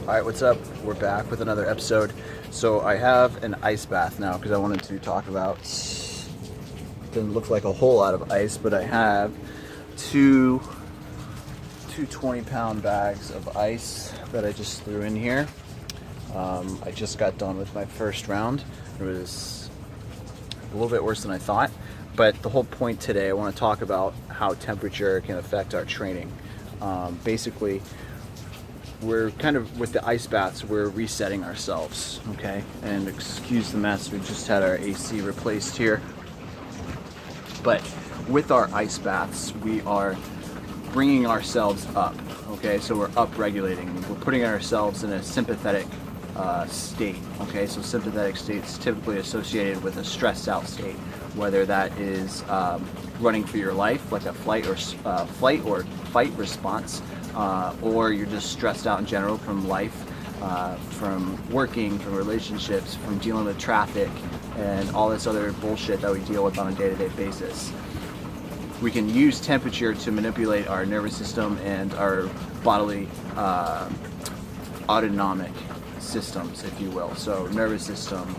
Alright, what's up? We're back with another episode. So I have an ice bath now because I wanted to talk about, didn't look like a whole lot of ice, but I have two 20-pound bags of ice that I just threw in here. I just got done with my first round. It was a little bit worse than I thought, but the whole point today, I want to talk about how temperature can affect our training. Basically, we're kind of, with the ice baths, we're resetting ourselves, okay? And excuse the mess, we just had our AC replaced here. But with our ice baths, we are bringing ourselves up, okay? So we're up-regulating. We're putting ourselves in a sympathetic state, okay? So sympathetic state is typically associated with a stressed out state, whether that is running for your life, like a flight or fight response, or you're just stressed out in general from life, from working, from relationships, from dealing with traffic, and all this other bullshit that we deal with on a day-to-day basis. We can use temperature to manipulate our nervous system and our bodily autonomic systems, if you will. So nervous system,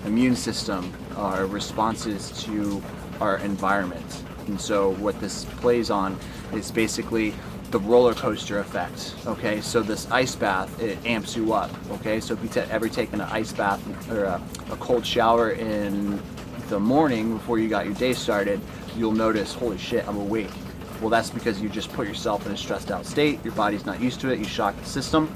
immune system, our responses to our environment. And so what this plays on is basically the roller coaster effect, okay? So this ice bath, it amps you up, okay? So if you ever taken an ice bath or a cold shower in the morning before you got your day started, you'll notice, holy shit, I'm awake. Well, that's because you just put yourself in a stressed out state. Your body's not used to it. You shock the system.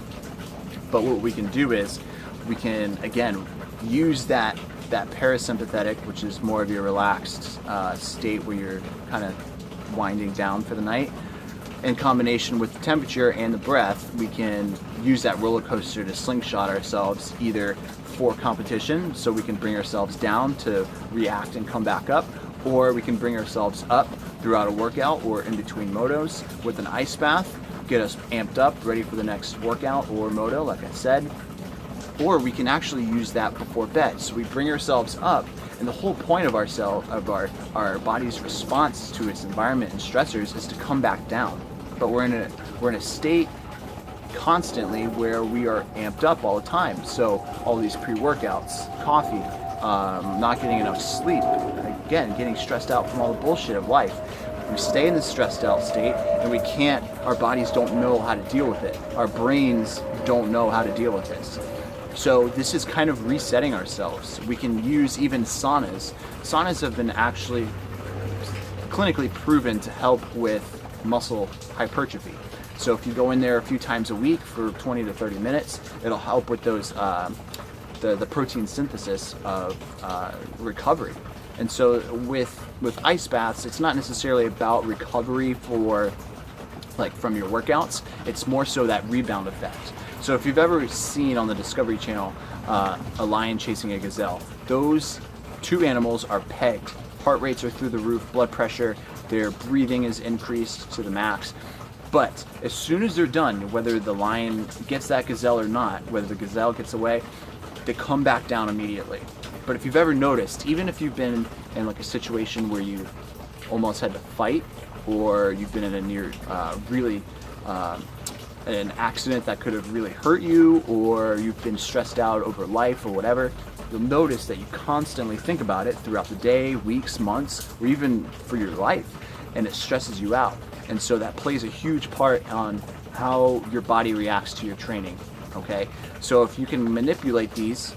But what we can do is we can, again, use that parasympathetic, which is more of your relaxed state where you're kind of winding down for the night. In combination with the temperature and the breath, we can use that roller coaster to slingshot ourselves either for competition, so we can bring ourselves down to react and come back up, or we can bring ourselves up throughout a workout or in between motos with an ice bath, get us amped up, ready for the next workout or moto, like I said. Or we can actually use that before bed. So we bring ourselves up, and the whole point of our body's response to its environment and stressors is to come back down. But we're in a state constantly where we are amped up all the time. So all these pre-workouts, coffee, not getting enough sleep, again, getting stressed out from all the bullshit of life. We stay in this stressed out state, and our bodies don't know how to deal with it. Our brains don't know how to deal with this. So this is kind of resetting ourselves. We can use even saunas. Saunas have been actually clinically proven to help with muscle hypertrophy. So if you go in there a few times a week for 20 to 30 minutes, it'll help with those the protein synthesis of recovery. And so with ice baths, it's not necessarily about recovery from your workouts. It's more so that rebound effect. So if you've ever seen on the Discovery Channel a lion chasing a gazelle, those two animals are pegged. Heart rates are through the roof, blood pressure, their breathing is increased to the max. But as soon as they're done, whether the lion gets that gazelle or not, whether the gazelle gets away, they come back down immediately. But if you've ever noticed, even if you've been in like a situation where you almost had to fight, or you've been in a near an accident that could have really hurt you, or you've been stressed out over life or whatever, you'll notice that you constantly think about it throughout the day, weeks, months, or even for your life, and it stresses you out. And so that plays a huge part on how your body reacts to your training, okay? So if you can manipulate these,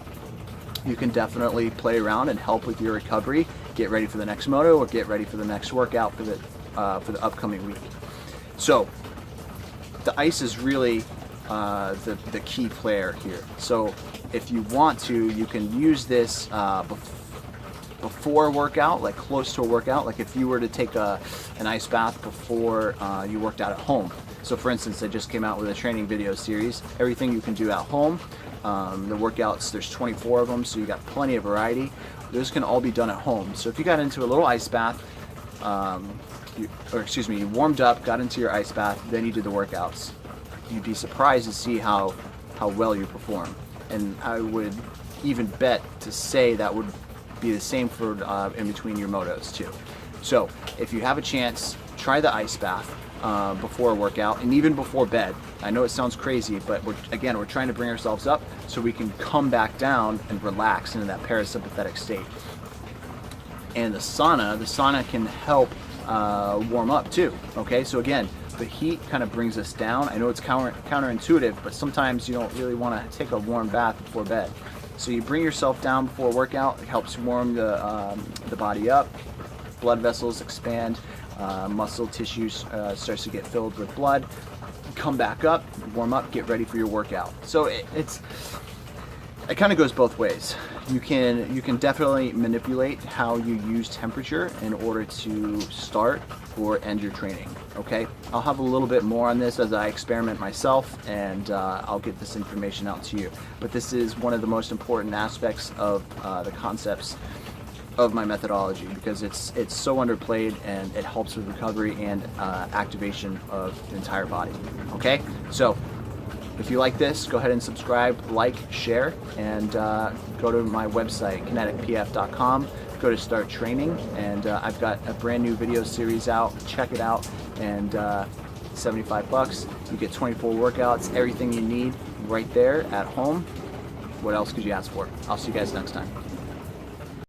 you can definitely play around and help with your recovery, get ready for the next moto, or get ready for the next workout for the upcoming week. So the ice is really the key player here. So if you want to, you can use this before a workout, like close to a workout, like if you were to take an ice bath before you worked out at home. So for instance, I just came out with a training video series, everything you can do at home. The workouts, there's 24 of them, so you got plenty of variety. Those can all be done at home. So if you got into a little ice bath, you warmed up, got into your ice bath, then you did the workouts, you'd be surprised to see how well you perform. And I would even bet to say that would be the same for in between your motos too. So if you have a chance, try the ice bath. before a workout and even before bed. I know it sounds crazy, but we're trying to bring ourselves up so we can come back down and relax into that parasympathetic state. And the sauna can help warm up too. Okay, so again, the heat kind of brings us down. I know it's counterintuitive, but sometimes you don't really want to take a warm bath before bed. So you bring yourself down before a workout. It helps warm the body up. Blood vessels expand. Muscle tissue starts to get filled with blood. Come back up, warm up, get ready for your workout. So it kind of goes both ways. You can definitely manipulate how you use temperature in order to start or end your training. Okay, I'll have a little bit more on this as I experiment myself, and I'll get this information out to you. But this is one of the most important aspects of the concepts of my methodology, because it's so underplayed, and it helps with recovery and activation of the entire body. Okay, so if you like this, go ahead and subscribe, like, share, and go to my website, kineticpf.com. Go to Start Training, and I've got a brand new video series out. Check it out, and $75. You get 24 workouts, everything you need right there at home. What else could you ask for? I'll see you guys next time.